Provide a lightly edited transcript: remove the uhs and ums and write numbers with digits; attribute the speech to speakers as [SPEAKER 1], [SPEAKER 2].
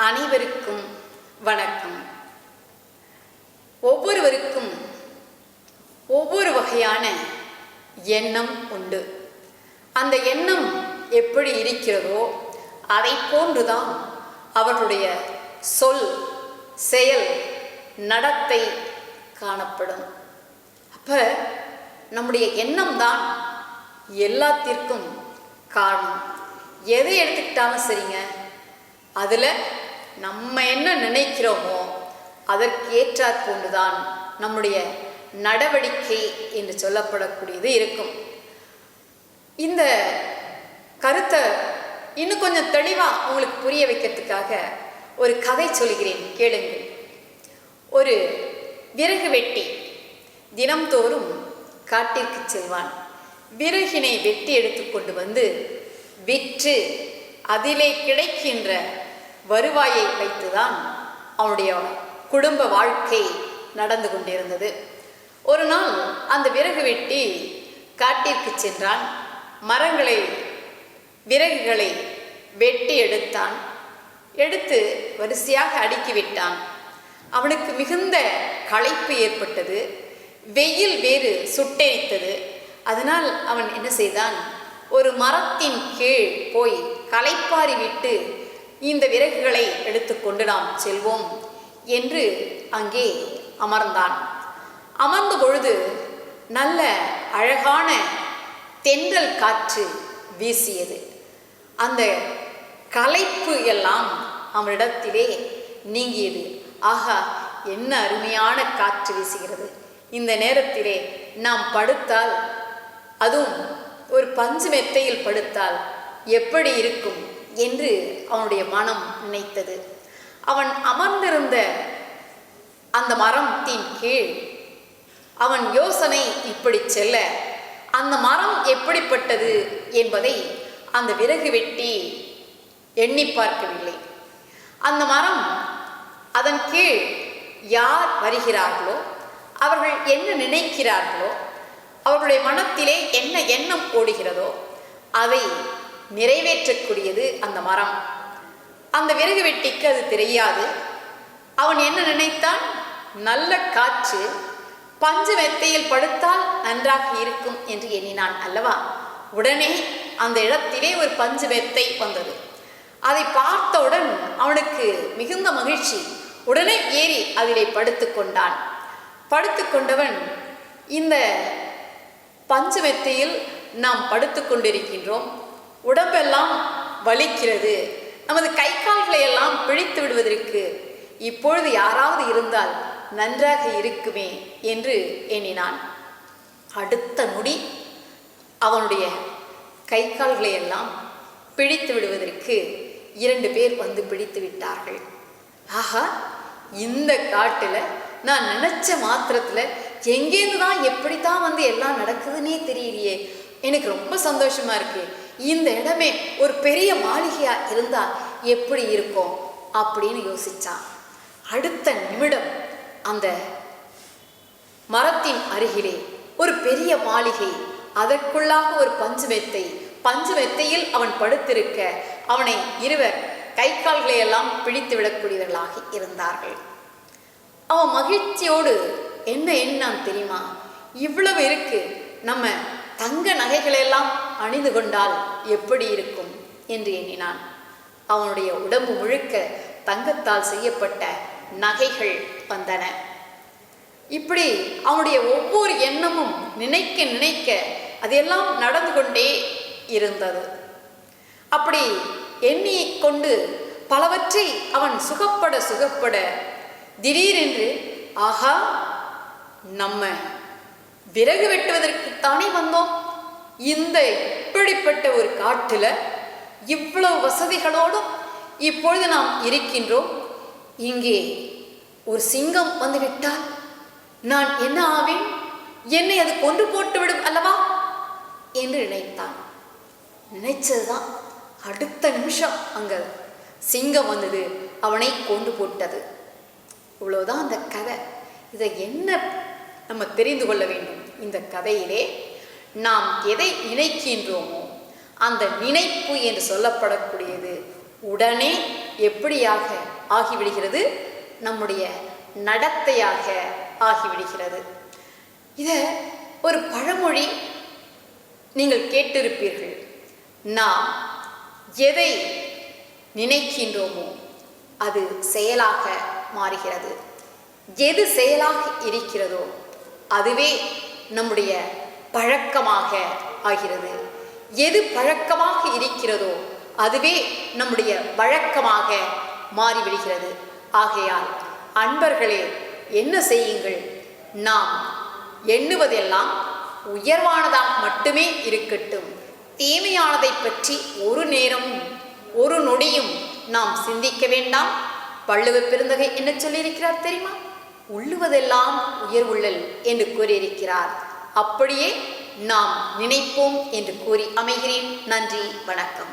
[SPEAKER 1] அனைவருக்கும் வணக்கம். ஒவ்வொருவருக்கும் ஒவ்வொரு வகையான எண்ணம் உண்டு. அந்த எண்ணம் எப்படி இருக்கிறதோ அதை போன்றுதான் அவர்களுடைய சொல், செயல், நடத்தை காணப்படும். அப்போ நம்முடைய எண்ணம் தான் எல்லாத்திற்கும் காரணம். எதை எடுத்துக்கிட்டாலும் சரிங்க, அதில் நம்ம என்ன நினைக்கிறோமோ அதற்கு ஏற்றாற் போன்றுதான் நம்முடைய நடவடிக்கை என்று சொல்லப்படக்கூடியது இருக்கும். இந்த கருத்தை இன்னும் கொஞ்சம் தெளிவாக உங்களுக்கு புரிய வைக்கிறதுக்காக ஒரு கதை சொல்கிறேன், கேளுங்கள். ஒரு விறகு வெட்டி தினம்தோறும் காட்டிற்கு செல்வான். விறகினை வெட்டி எடுத்துக்கொண்டு வந்து விற்று அதிலே கிடைக்கின்ற வருவாயை வைத்துதான் அவனுடைய குடும்ப வாழ்க்கை நடந்து கொண்டிருந்தது. ஒரு நாள் அந்த விறகு வெட்டி காட்டிற்கு சென்றான். விறகுகளை வெட்டி எடுத்தான். எடுத்து வரிசையாக அடுக்கிவிட்டான். அவனுக்கு மிகுந்த களைப்பு ஏற்பட்டது. வெயில் வேறு சுட்டெரித்தது. அதனால் அவன் என்ன செய்தான், ஒரு மரத்தின் கீழ் போய் களைப்பாரி விட்டு இந்த விறகுகளை எடுத்துக்கொண்டு நாம் செல்வோம் என்று அங்கே அமர்ந்தான். அமர்ந்த பொழுது நல்ல அழகான தென்றல் காற்று வீசியது. அந்த களைப்பு எல்லாம் அவனிடத்திலே நீங்கியது. ஆகா, என்ன அருமையான காற்று வீசுகிறது! இந்த நேரத்திலே நாம் படுத்தால், அதுவும் ஒரு பஞ்சு மெத்தையில் படுத்தால் எப்படி இருக்கும் என்று அவனுடைய மனம் நினைத்தது. அவன் அமர்ந்திருந்த அந்த மரத்தின் கீழ் அவன் யோசனை இப்படி செல்ல, அந்த மரம் எப்படிப்பட்டது என்பதை அந்த விறகு வெட்டி எண்ணி பார்க்கவில்லை. அந்த மரம், அதன் கீழ் யார் வருகிறார்களோ, அவர்கள் என்ன நினைக்கிறார்களோ, அவர்களுடைய மனத்திலே என்ன எண்ணம் ஓடுகிறதோ அதை நிறைவேற்றக்கூடியது அந்த மரம். அந்த விறகு வெட்டிக்கு அது தெரியாது. அவன் என்ன நினைத்தான், நல்ல காற்று, பஞ்சு மெத்தையில் படுத்தால் நன்றாக இருக்கும் என்று எண்ணினான் அல்லவா? உடனே அந்த இடத்திலே ஒரு பஞ்சு மெத்தை வந்தது. அதை பார்த்தவுடன் அவனுக்கு மிகுந்த மகிழ்ச்சி. உடனே ஏறி அதிலே படுத்து கொண்டான். படுத்து கொண்டவன், இந்த பஞ்சு மெத்தையில் நாம் படுத்து கொண்டிருக்கின்றோம், உடம்பெல்லாம் வலிக்கிறது, நமது கை கால்களை எல்லாம் பிடித்து விடுவதற்கு இப்பொழுது யாராவது இருந்தால் நன்றாக இருக்குமே என்று எண்ணினான். அடுத்த நொடி அவனுடைய கை கால்களை எல்லாம் பிடித்து விடுவதற்கு 2 பேர் வந்து பிடித்து விட்டார்கள். ஆஹா, இந்த காட்டில் நான் நினைச்ச மாத்திரத்தில் எங்கேருந்து தான் எப்படித்தான் வந்து எல்லாம் நடக்குதுன்னே தெரியலையே, எனக்கு ரொம்ப சந்தோஷமா இருக்கு. இந்த இடமே ஒரு பெரிய மாளிகையா இருந்தா எப்படி இருக்கும் அப்படின்னு யோசிச்சான். அடுத்த நிமிடம் அந்த மரத்தின் அருகிலே ஒரு பெரிய மாளிகை, அதற்குள்ளாக ஒரு பஞ்சு மெத்தையில் அவன் படுத்திருக்க அவனை இருவர் கை கால்களை எல்லாம் பிடித்து விடக்கூடியவர்களாக இருந்தார்கள். அவன் மகிழ்ச்சியோடு என்ன எண்ணம் தெரியுமா, இவ்வளவு இருக்கு, நம்ம தங்க நகைகளெல்லாம் அணிந்து கொண்டால் எப்படி இருக்கும் என்று எண்ணினான். அவனுடைய உடம்பு முழுக்க தங்கத்தால் செய்யப்பட்ட நகைகள் வந்தன. இப்படி அவனுடைய ஒவ்வொரு எண்ணமும் நினைக்க நினைக்க அதெல்லாம் நடந்து கொண்டே இருந்தது. அப்படி எண்ணிக்கொண்டு பலவற்றை அவன் சுகப்பட திடீரென்று, ஆஹா, நம்ம விறகு வெட்டுவதற்குத்தானே வந்தோம், இந்த இப்படிப்பட்ட ஒரு காட்டில் இவ்வளவு வசதிகளோடும் இப்பொழுது நாம் இருக்கின்றோம், இங்கே ஒரு சிங்கம் வந்து விட்டால் நான் என்ன ஆவேன், என்னை அது கொன்று போட்டு விடும் அல்லவா என்று நினைத்தான். நினைச்சதுதான் அடுத்த நிமிஷம் அங்க சிங்கம் வந்தது, அவனை கொண்டு போட்டது. இவ்வளவுதான் அந்த கதை. இதை என்ன நம்ம தெரிந்து கொள்ள வேண்டும், இந்த கதையிலே நாம் எதை நினைக்கின்றோமோ அந்த நினைப்பு என்று சொல்லப்படக்கூடியது உடனே எப்படியாக ஆகிவிடுகிறது, நம்முடைய நடத்தையாக ஆகிவிடுகிறது. இதை ஒரு பழமொழி நீங்கள் கேட்டிருப்பீர்கள். நாம் எதை நினைக்கின்றோமோ அது செயலாக மாறுகிறது. எது செயலாக இருக்கிறதோ அதுவே நம்முடைய பழக்கமாக ஆகிறது. எது பழக்கமாக இருக்கிறதோ அதுவே நம்முடைய வழக்கமாக மாறிவிடுகிறது. ஆகையால் அன்பர்களே, என்ன செய்யுங்கள்? நாம் எண்ணுவதெல்லாம் உயர்வானதாக மட்டுமே இருக்கட்டும். தீமையானதை பற்றி ஒரு நேரமும் ஒரு நொடியும் நாம் சிந்திக்க வேண்டாம். வள்ளுவ பெருந்தகை என்ன சொல்லியிருக்கிறார் தெரியுமா? உள்ளுவதெல்லாம் உயர்வுள்ளல் என்று கூறியிருக்கிறார். அப்படியே நாம் நினைப்போம் என்று கூறி அமைகிறேன். நன்றி, வணக்கம்.